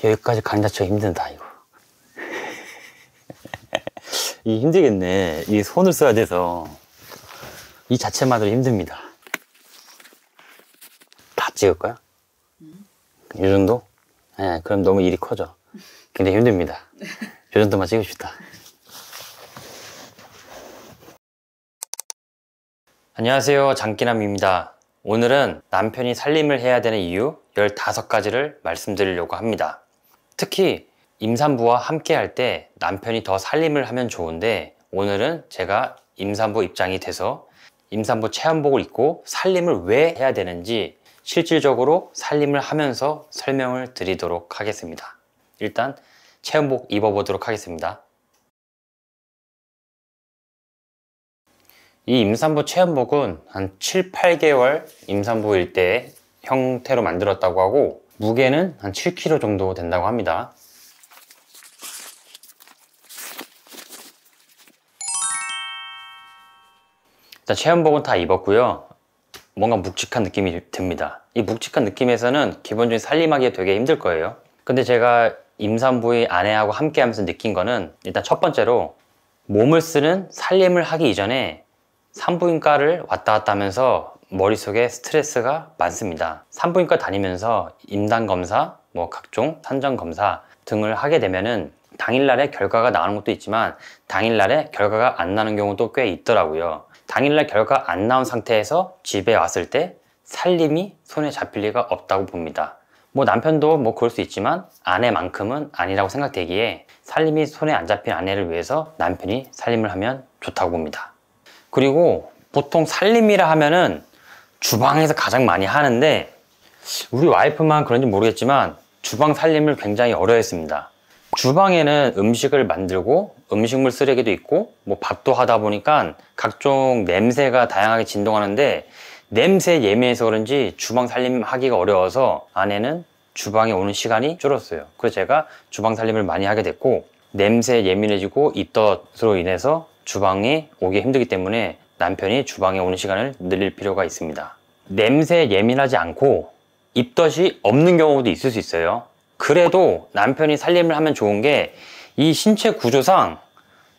여기까지 가는 자체가 힘들다 이거. 이 힘들겠네. 이 손을 써야 돼서 이 자체만으로 힘듭니다. 다 찍을까요? 이 정도? 네, 그럼 너무 일이 커져. 굉장히 힘듭니다. 이 정도만 찍읍시다. 안녕하세요, 장기남입니다. 오늘은 남편이 살림을 해야 되는 이유 15가지를 말씀드리려고 합니다. 특히 임산부와 함께 할 때 남편이 더 살림을 하면 좋은데, 오늘은 제가 임산부 입장이 돼서 임산부 체험복을 입고 살림을 왜 해야 되는지 실질적으로 살림을 하면서 설명을 드리도록 하겠습니다. 일단 체험복 입어보도록 하겠습니다. 이 임산부 체험복은 한 7, 8개월 임산부일 때 형태로 만들었다고 하고, 무게는 한 7kg 정도 된다고 합니다. 일단 체험복은 다 입었고요. 뭔가 묵직한 느낌이 듭니다. 이 묵직한 느낌에서는 기본적인 살림하기 되게 힘들 거예요. 근데 제가 임산부의 아내하고 함께 하면서 느낀 거는, 일단 첫 번째로 몸을 쓰는 살림을 하기 이전에 산부인과를 왔다 갔다 하면서 머릿속에 스트레스가 많습니다. 산부인과 다니면서 임당검사, 각종 산전검사 등을 하게 되면은 당일날에 결과가 나오는 것도 있지만 당일날에 결과가 안 나는 경우도 꽤 있더라고요. 당일날 결과 안 나온 상태에서 집에 왔을 때 살림이 손에 잡힐 리가 없다고 봅니다. 남편도 그럴 수 있지만 아내만큼은 아니라고 생각되기에 살림이 손에 안 잡힌 아내를 위해서 남편이 살림을 하면 좋다고 봅니다. 그리고 보통 살림이라 하면은 주방에서 가장 많이 하는데, 우리 와이프만 그런지 모르겠지만 주방 살림을 굉장히 어려워했습니다. 주방에는 음식을 만들고 음식물 쓰레기도 있고 밥도 하다 보니까 각종 냄새가 다양하게 진동하는데, 냄새에 예민해서 그런지 주방 살림 하기가 어려워서 아내는 주방에 오는 시간이 줄었어요. 그래서 제가 주방 살림을 많이 하게 됐고, 냄새에 예민해지고 입덧으로 인해서 주방에 오기 힘들기 때문에 남편이 주방에 오는 시간을 늘릴 필요가 있습니다. 냄새에 예민하지 않고 입덧이 없는 경우도 있을 수 있어요. 그래도 남편이 살림을 하면 좋은 게, 이 신체 구조상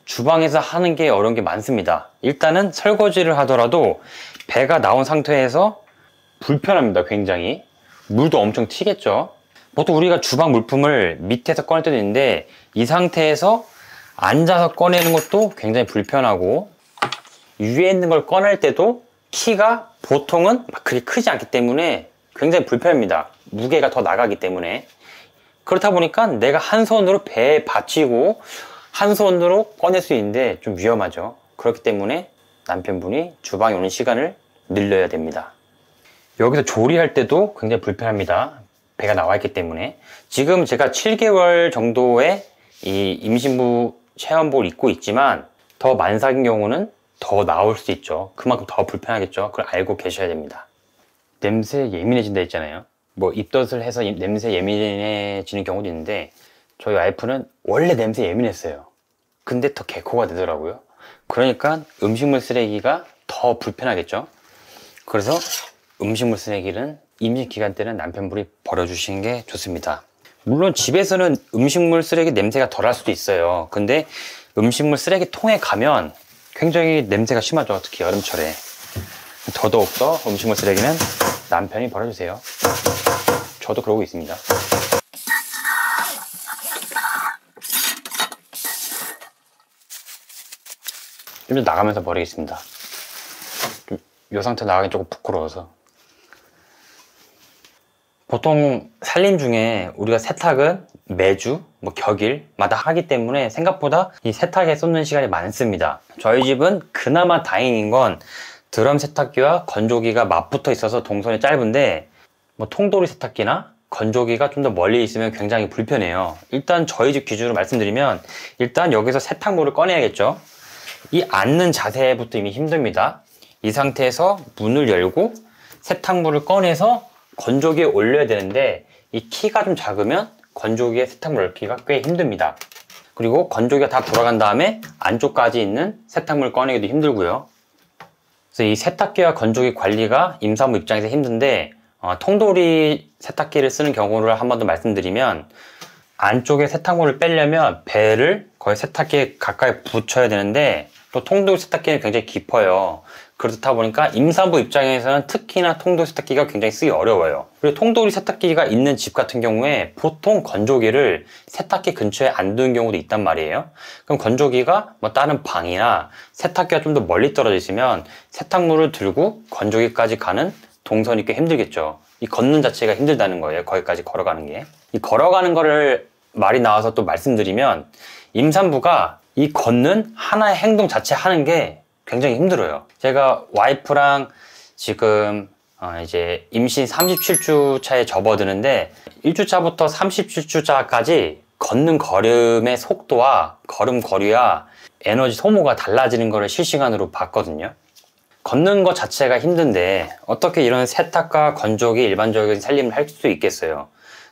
주방에서 하는 게 어려운 게 많습니다. 일단은 설거지를 하더라도 배가 나온 상태에서 불편합니다. 굉장히 물도 엄청 튀겠죠. 보통 우리가 주방 물품을 밑에서 꺼낼 때도 있는데, 이 상태에서 앉아서 꺼내는 것도 굉장히 불편하고, 위에 있는 걸 꺼낼 때도 키가 보통은 그리 크지 않기 때문에 굉장히 불편합니다. 무게가 더 나가기 때문에. 그렇다 보니까 내가 한 손으로 배에 받치고 한 손으로 꺼낼 수 있는데 좀 위험하죠. 그렇기 때문에 남편분이 주방에 오는 시간을 늘려야 됩니다. 여기서 조리할 때도 굉장히 불편합니다. 배가 나와 있기 때문에. 지금 제가 7개월 정도의 이 임신부 체험복을 입고 있지만, 더 만삭인 경우는 더 나올 수 있죠. 그만큼 더 불편하겠죠. 그걸 알고 계셔야 됩니다. 냄새에 예민해진다 했잖아요. 입덧을 해서 냄새에 예민해지는 경우도 있는데, 저희 와이프는 원래 냄새에 예민했어요. 근데 더 개코가 되더라고요. 그러니까 음식물 쓰레기가 더 불편하겠죠. 그래서 음식물 쓰레기는 임신 기간 때는 남편분이 버려주시는 게 좋습니다. 물론 집에서는 음식물 쓰레기 냄새가 덜 할 수도 있어요. 근데 음식물 쓰레기 통에 가면 굉장히 냄새가 심하죠. 특히 여름철에. 더더욱더 음식물 쓰레기는 남편이 버려주세요. 저도 그러고 있습니다. 좀 더 나가면서 버리겠습니다. 이 상태 나가긴 조금 부끄러워서. 보통 살림 중에 우리가 세탁은 매주 격일마다 하기 때문에 생각보다 이 세탁에 쏟는 시간이 많습니다. 저희 집은 그나마 다행인 건 드럼 세탁기와 건조기가 맞붙어 있어서 동선이 짧은데, 통돌이 세탁기나 건조기가 좀 더 멀리 있으면 굉장히 불편해요. 일단 저희 집 기준으로 말씀드리면, 일단 여기서 세탁물을 꺼내야겠죠. 이 앉는 자세부터 이미 힘듭니다. 이 상태에서 문을 열고 세탁물을 꺼내서 건조기에 올려야 되는데, 이 키가 좀 작으면 건조기에 세탁물 넣기가 꽤 힘듭니다. 그리고 건조기가 다 돌아간 다음에 안쪽까지 있는 세탁물 꺼내기도 힘들고요. 그래서 이 세탁기와 건조기 관리가 임산부 입장에서 힘든데, 통돌이 세탁기를 쓰는 경우를 한 번 더 말씀드리면, 안쪽에 세탁물을 빼려면 배를 거의 세탁기에 가까이 붙여야 되는데 또 통돌 세탁기는 굉장히 깊어요. 그렇다 보니까 임산부 입장에서는 특히나 통돌 세탁기가 굉장히 쓰기 어려워요. 그리고 통돌이 세탁기가 있는 집 같은 경우에 보통 건조기를 세탁기 근처에 안 두는 경우도 있단 말이에요. 그럼 건조기가 뭐 다른 방이나 세탁기가 좀 더 멀리 떨어져 있으면 세탁물을 들고 건조기까지 가는 동선이 꽤 힘들겠죠. 이 걷는 자체가 힘들다는 거예요. 거기까지 걸어가는 게. 이 걸어가는 거를 말이 나와서 또 말씀드리면 임산부가 이 걷는 하나의 행동 자체 하는 게 굉장히 힘들어요. 제가 와이프랑 지금 이제 임신 37주 차에 접어드는데 1주차부터 37주차까지 걷는 걸음의 속도와 걸음걸이와 에너지 소모가 달라지는 거를 실시간으로 봤거든요. 걷는 것 자체가 힘든데 어떻게 이런 세탁과 건조기 일반적인 살림을 할 수 있겠어요.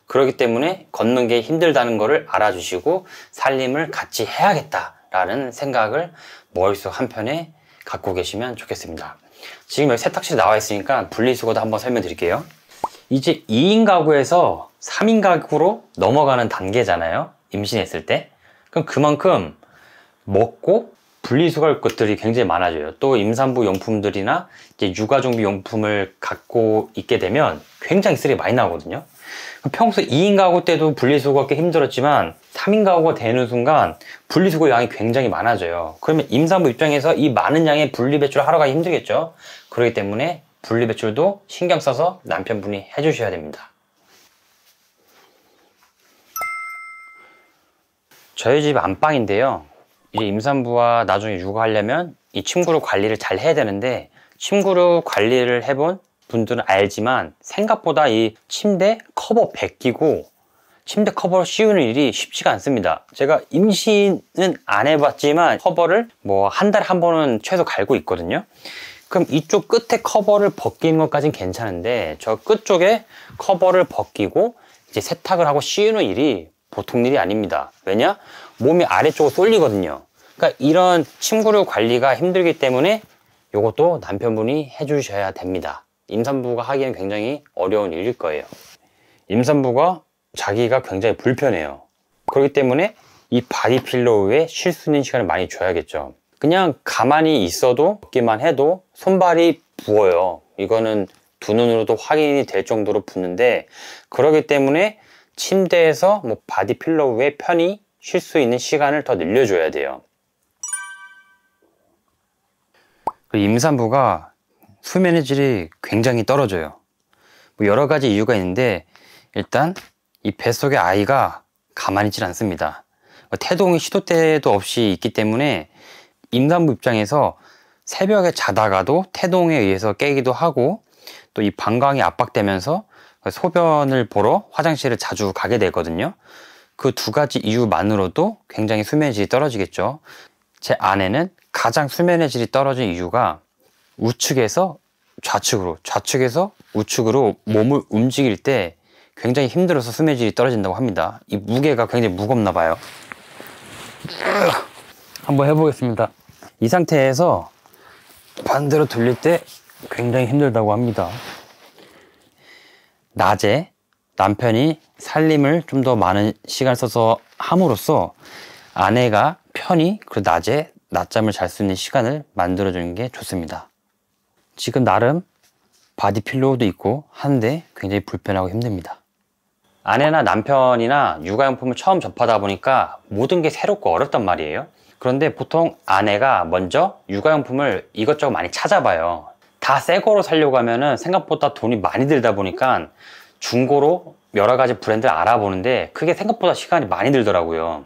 그렇기 때문에 걷는 게 힘들다는 거를 알아주시고 살림을 같이 해야겠다라는 생각을 머릿속 한편에 갖고 계시면 좋겠습니다. 지금 여기 세탁실에 나와 있으니까 분리수거도 한번 설명드릴게요. 이제 2인 가구에서 3인 가구로 넘어가는 단계잖아요. 임신했을 때. 그럼 그만큼 먹고 분리수거할 것들이 굉장히 많아져요. 또 임산부 용품들이나 이제 육아정비 용품을 갖고 있게 되면 굉장히 쓰레기 많이 나오거든요. 평소 2인 가구 때도 분리수거하기 힘들었지만 3인 가구가 되는 순간 분리수거 양이 굉장히 많아져요. 그러면 임산부 입장에서 이 많은 양의 분리배출을 하러 가기 힘들겠죠. 그렇기 때문에 분리배출도 신경 써서 남편분이 해주셔야 됩니다. 저희 집 안방인데요. 이제 임산부와 나중에 육아하려면 이 침구로 관리를 잘 해야 되는데 침구로 관리를 해본 분들은 알지만 생각보다 이 침대 커버 벗기고 침대 커버를 씌우는 일이 쉽지가 않습니다. 제가 임신은 안 해봤지만 커버를 뭐 한 달에 한 번은 최소 갈고 있거든요. 그럼 이쪽 끝에 커버를 벗기는 것까진 괜찮은데 저 끝쪽에 커버를 벗기고 이제 세탁을 하고 씌우는 일이 보통 일이 아닙니다. 왜냐? 몸이 아래쪽으로 쏠리거든요. 그러니까 이런 침구류 관리가 힘들기 때문에 이것도 남편분이 해주셔야 됩니다. 임산부가 하기엔 굉장히 어려운 일일 거예요. 임산부가 자기가 굉장히 불편해요. 그렇기 때문에 이 바디필로우에 쉴 수 있는 시간을 많이 줘야겠죠. 그냥 가만히 있어도 걷기만 해도 손발이 부어요. 이거는 두 눈으로도 확인이 될 정도로 붓는데 그렇기 때문에 침대에서 뭐 바디필로우에 편히 쉴 수 있는 시간을 더 늘려줘야 돼요. 임산부가 수면의 질이 굉장히 떨어져요. 뭐 여러 가지 이유가 있는데 일단 이 뱃속의 아이가 가만히 있질 않습니다. 태동이 시도 때도 없이 있기 때문에 임산부 입장에서 새벽에 자다가도 태동에 의해서 깨기도 하고 또 이 방광이 압박되면서 소변을 보러 화장실을 자주 가게 되거든요. 그 두 가지 이유만으로도 굉장히 수면의 질이 떨어지겠죠. 제 아내는 가장 수면의 질이 떨어진 이유가 우측에서 좌측으로, 좌측에서 우측으로 몸을 움직일 때 굉장히 힘들어서 수면의 질이 떨어진다고 합니다. 이 무게가 굉장히 무겁나 봐요. 한번 해보겠습니다. 이 상태에서 반대로 돌릴 때 굉장히 힘들다고 합니다. 낮에 남편이 살림을 좀 더 많은 시간 써서 함으로써 아내가 편히 그 낮에 낮잠을 잘 수 있는 시간을 만들어주는 게 좋습니다. 지금 나름 바디필로우도 있고 한데 굉장히 불편하고 힘듭니다. 아내나 남편이나 육아용품을 처음 접하다 보니까 모든 게 새롭고 어렵단 말이에요. 그런데 보통 아내가 먼저 육아용품을 이것저것 많이 찾아봐요. 다 새 거로 사려고 하면은 생각보다 돈이 많이 들다 보니까 중고로 여러 가지 브랜드를 알아보는데 그게 생각보다 시간이 많이 들더라고요.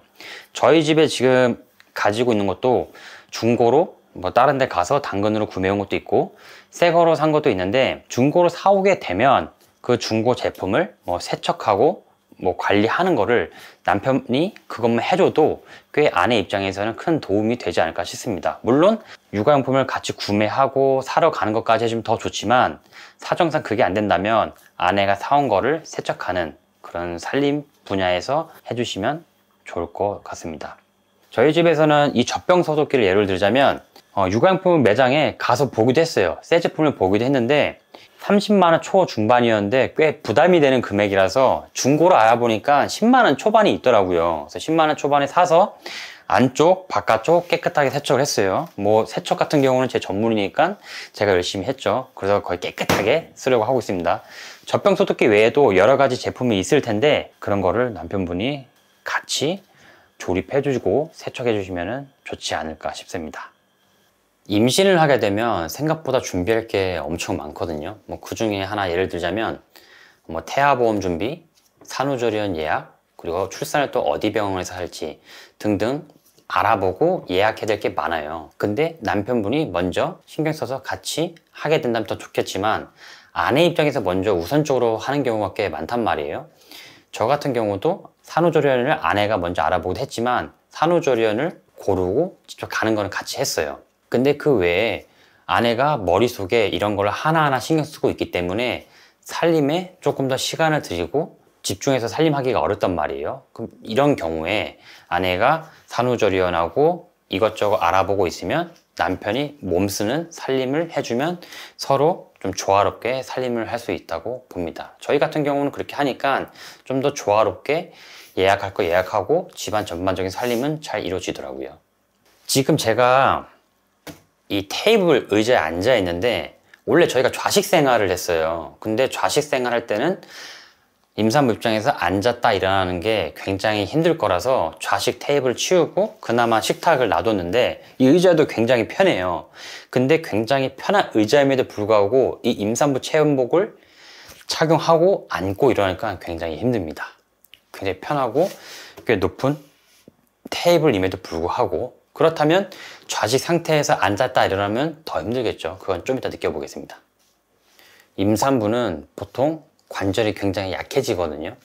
저희 집에 지금 가지고 있는 것도 중고로 뭐 다른 데 가서 당근으로 구매한 것도 있고 새 거로 산 것도 있는데 중고로 사오게 되면 그 중고 제품을 뭐 세척하고 뭐 관리하는 거를 남편이 그것만 해줘도 꽤 아내 입장에서는 큰 도움이 되지 않을까 싶습니다. 물론 육아용품을 같이 구매하고 사러 가는 것까지 해주면 더 좋지만 사정상 그게 안 된다면 아내가 사온 거를 세척하는 그런 살림 분야에서 해주시면 좋을 것 같습니다. 저희 집에서는 이 젖병 소독기를 예를 들자면 육아용품 매장에 가서 보기도 했어요. 새 제품을 보기도 했는데 30만 원 초중반이었는데 꽤 부담이 되는 금액이라서 중고로 알아보니까 10만 원 초반이 있더라고요. 그래서 10만 원 초반에 사서 안쪽, 바깥쪽 깨끗하게 세척을 했어요. 뭐 세척 같은 경우는 제 전문이니까 제가 열심히 했죠. 그래서 거의 깨끗하게 쓰려고 하고 있습니다. 젖병 소독기 외에도 여러 가지 제품이 있을 텐데 그런 거를 남편분이 같이 조립해 주시고 세척해 주시면 좋지 않을까 싶습니다. 임신을 하게 되면 생각보다 준비할 게 엄청 많거든요. 뭐 그 중에 하나 예를 들자면 뭐 태아보험 준비, 산후조리원 예약, 그리고 출산을 또 어디 병원에서 할지 등등 알아보고 예약해야 될 게 많아요. 근데 남편분이 먼저 신경 써서 같이 하게 된다면 더 좋겠지만 아내 입장에서 먼저 우선적으로 하는 경우가 꽤 많단 말이에요. 저 같은 경우도 산후조리원을 아내가 먼저 알아보기도 했지만 산후조리원을 고르고 직접 가는 거는 같이 했어요. 근데 그 외에 아내가 머릿속에 이런 걸 하나하나 신경 쓰고 있기 때문에 살림에 조금 더 시간을 들이고 집중해서 살림하기가 어렵단 말이에요. 그럼 이런 경우에 아내가 산후조리원하고 이것저것 알아보고 있으면 남편이 몸쓰는 살림을 해주면 서로 좀 조화롭게 살림을 할 수 있다고 봅니다. 저희 같은 경우는 그렇게 하니까 좀 더 조화롭게 예약할 거 예약하고 집안 전반적인 살림은 잘 이루어지더라고요. 지금 제가 이 테이블 의자에 앉아 있는데 원래 저희가 좌식 생활을 했어요. 근데 좌식 생활할 때는 임산부 입장에서 앉았다 일어나는 게 굉장히 힘들 거라서 좌식 테이블을 치우고 그나마 식탁을 놔뒀는데 이 의자도 굉장히 편해요. 근데 굉장히 편한 의자임에도 불구하고 이 임산부 체험복을 착용하고 앉고 일어나니까 굉장히 힘듭니다. 굉장히 편하고 꽤 높은 테이블임에도 불구하고 그렇다면 좌식 상태에서 앉았다 일어나면 더 힘들겠죠. 그건 좀 이따 느껴보겠습니다. 임산부는 보통 관절이 굉장히 약해지거든요.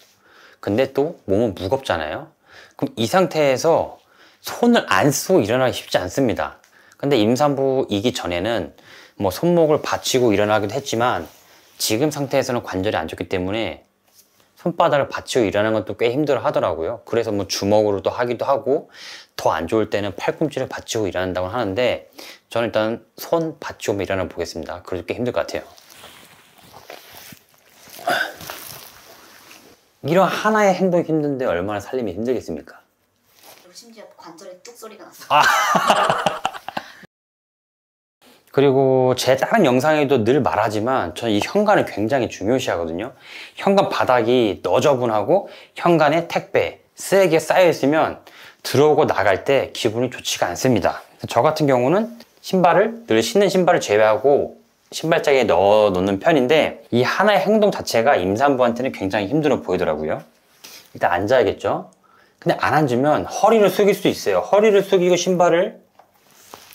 근데 또 몸은 무겁잖아요. 그럼 이 상태에서 손을 안 쓰고 일어나기 쉽지 않습니다. 근데 임산부이기 전에는 뭐 손목을 받치고 일어나기도 했지만 지금 상태에서는 관절이 안 좋기 때문에 손바닥을 받치고 일어나는 것도 꽤 힘들어 하더라고요. 그래서 뭐 주먹으로도 하기도 하고 더 안 좋을 때는 팔꿈치를 받치고 일어난다고 하는데 저는 일단 손 받치고 일어나 보겠습니다. 그래도 꽤 힘들 것 같아요. 이런 하나의 행동이 힘든데 얼마나 살림이 힘들겠습니까? 심지어 관절에 뚝 소리가 났어. 그리고 제 다른 영상에도 늘 말하지만 저는 이 현관을 굉장히 중요시하거든요. 현관 바닥이 너저분하고 현관에 택배, 쓰레기가 쌓여있으면 들어오고 나갈 때 기분이 좋지가 않습니다. 저 같은 경우는 신발을 늘 신는 신발을 제외하고 신발장에 넣어 놓는 편인데 이 하나의 행동 자체가 임산부한테는 굉장히 힘들어 보이더라고요. 일단 앉아야겠죠. 근데 안 앉으면 허리를 숙일 수 있어요. 허리를 숙이고 신발을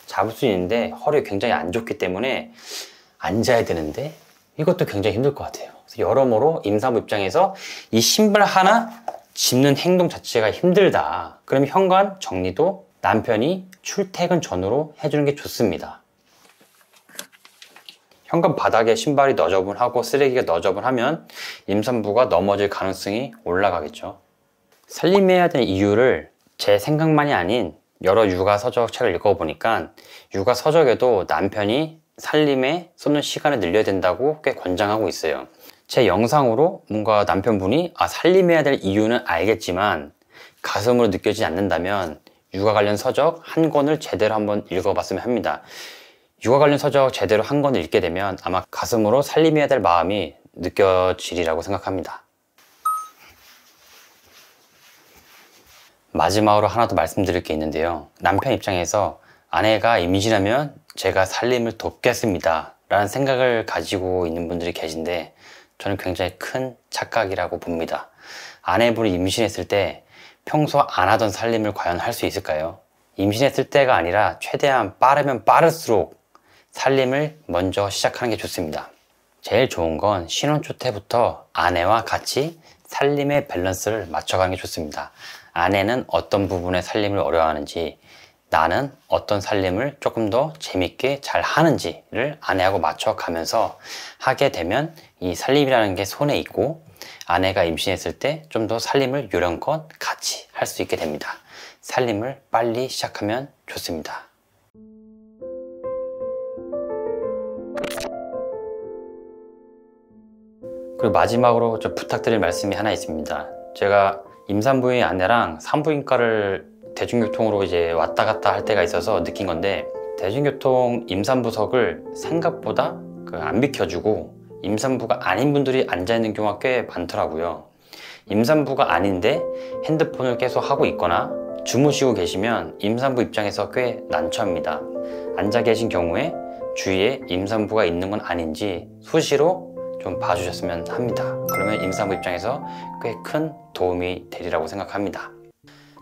잡을 수 있는데 허리가 굉장히 안 좋기 때문에 앉아야 되는데 이것도 굉장히 힘들 것 같아요. 그래서 여러모로 임산부 입장에서 이 신발 하나 짚는 행동 자체가 힘들다. 그러면 현관 정리도 남편이 출퇴근 전후로 해주는 게 좋습니다. 현관 바닥에 신발이 너저분하고 쓰레기가 너저분하면 임산부가 넘어질 가능성이 올라가겠죠. 살림해야 되는 이유를 제 생각만이 아닌 여러 육아 서적 책을 읽어보니까 육아 서적에도 남편이 살림에 쏟는 시간을 늘려야 된다고 꽤 권장하고 있어요. 제 영상으로 뭔가 남편분이 살림해야 될 이유는 알겠지만 가슴으로 느껴지지 않는다면 육아 관련 서적 한 권을 제대로 한번 읽어봤으면 합니다. 육아 관련 서적 제대로 한 권을 읽게 되면 아마 가슴으로 살림해야 될 마음이 느껴지리라고 생각합니다. 마지막으로 하나 더 말씀드릴 게 있는데요. 남편 입장에서 아내가 임신하면 제가 살림을 돕겠습니다 라는 생각을 가지고 있는 분들이 계신데 저는 굉장히 큰 착각이라고 봅니다. 아내분이 임신했을 때 평소 안 하던 살림을 과연 할 수 있을까요? 임신했을 때가 아니라 최대한 빠르면 빠를수록 살림을 먼저 시작하는 게 좋습니다. 제일 좋은 건 신혼 초 때부터 아내와 같이 살림의 밸런스를 맞춰가는 게 좋습니다. 아내는 어떤 부분의 살림을 어려워하는지, 나는 어떤 살림을 조금 더 재밌게 잘 하는지를 아내하고 맞춰가면서 하게 되면 이 살림이라는 게 손에 있고 아내가 임신했을 때 좀 더 살림을 요령껏 같이 할 수 있게 됩니다. 살림을 빨리 시작하면 좋습니다. 그리고 마지막으로 좀 부탁드릴 말씀이 하나 있습니다. 제가 임산부의 아내랑 산부인과를 대중교통으로 이제 왔다 갔다 할 때가 있어서 느낀 건데, 대중교통 임산부석을 생각보다 안 비켜주고 임산부가 아닌 분들이 앉아있는 경우가 꽤 많더라고요. 임산부가 아닌데 핸드폰을 계속 하고 있거나 주무시고 계시면 임산부 입장에서 꽤 난처합니다. 앉아 계신 경우에 주위에 임산부가 있는 건 아닌지 수시로 좀 봐주셨으면 합니다. 그러면 임산부 입장에서 꽤 큰 도움이 되리라고 생각합니다.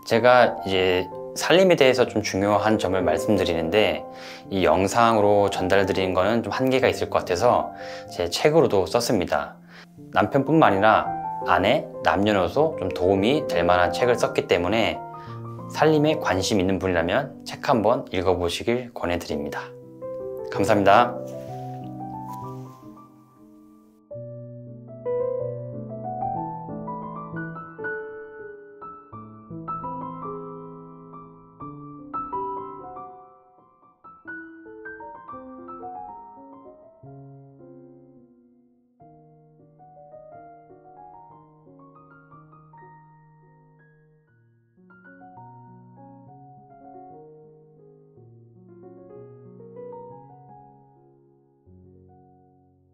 제가 이제 살림에 대해서 좀 중요한 점을 말씀드리는데, 이 영상으로 전달드리는 거는 좀 한계가 있을 것 같아서 제 책으로도 썼습니다. 남편뿐만 아니라 아내, 남녀노소 좀 도움이 될 만한 책을 썼기 때문에 살림에 관심 있는 분이라면 책 한번 읽어보시길 권해드립니다. 감사합니다.